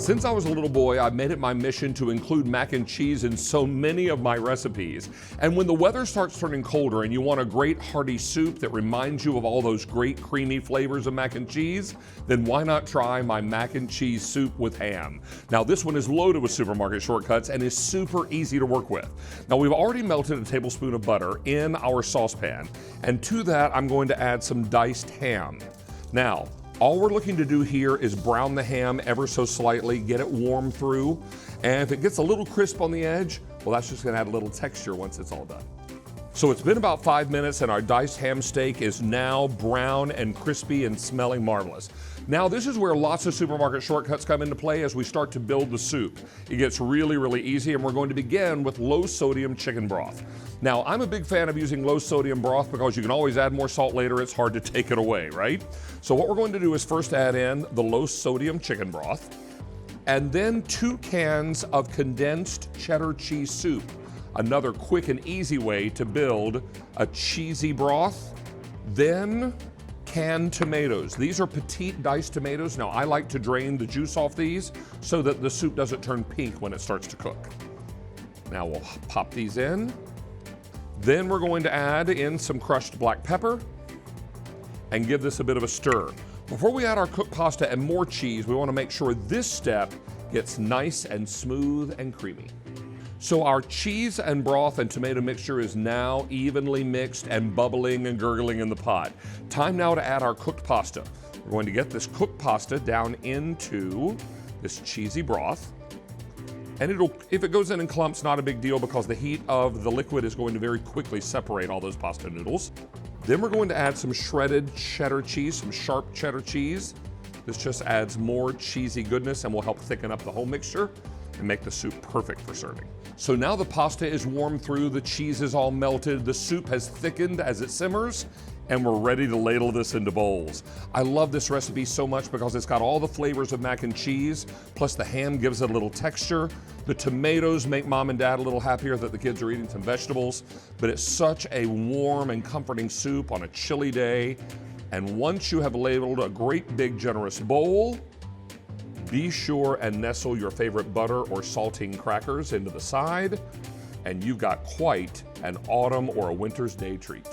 Since I was a little boy, I've made it my mission to include mac and cheese in so many of my recipes. And when the weather starts turning colder and you want a great hearty soup that reminds you of all those great creamy flavors of mac and cheese, then why not try my mac and cheese soup with ham? Now this one is loaded with supermarket shortcuts and is super easy to work with. Now we've already melted a tablespoon of butter in our saucepan, and to that I'm going to add some diced ham. Now, all we're looking to do here is brown the ham ever so slightly, get it warm through, and if it gets a little crisp on the edge, well, that's just gonna add a little texture once it's all done. So it's been about 5 minutes and our diced ham steak is now brown and crispy and smelling marvelous. Now this is where lots of supermarket shortcuts come into play as we start to build the soup. It gets really, really easy, and we're going to begin with low sodium chicken broth. Now I'm a big fan of using low sodium broth because you can always add more salt later, it's hard to take it away, right? So what we're going to do is first add in the low sodium chicken broth, and then 2 cans of condensed cheddar cheese soup. Another quick and easy way to build a cheesy broth. Then canned tomatoes. These are petite diced tomatoes. Now I like to drain the juice off these so that the soup doesn't turn pink when it starts to cook. Now we'll pop these in. Then we're going to add in some crushed black pepper and give this a bit of a stir. Before we add our cooked pasta and more cheese, we want to make sure this step gets nice and smooth and creamy. So our cheese and broth and tomato mixture is now evenly mixed and bubbling and gurgling in the pot. Time now to add our cooked pasta. We're going to get this cooked pasta down into this cheesy broth. And if it goes in clumps, not a big deal because the heat of the liquid is going to very quickly separate all those pasta noodles. Then we're going to add some shredded cheddar cheese, some sharp cheddar cheese. This just adds more cheesy goodness and will help thicken up the whole mixture and make the soup perfect for serving. So now the pasta is warmed through, the cheese is all melted, the soup has thickened as it simmers, and we're ready to ladle this into bowls. I love this recipe so much because it's got all the flavors of mac and cheese, plus the ham gives it a little texture. The tomatoes make mom and dad a little happier that the kids are eating some vegetables, but it's such a warm and comforting soup on a chilly day. And once you have ladled a great big generous bowl, be sure and nestle your favorite butter or saltine crackers into the side, and you've got quite an autumn or a winter's day treat.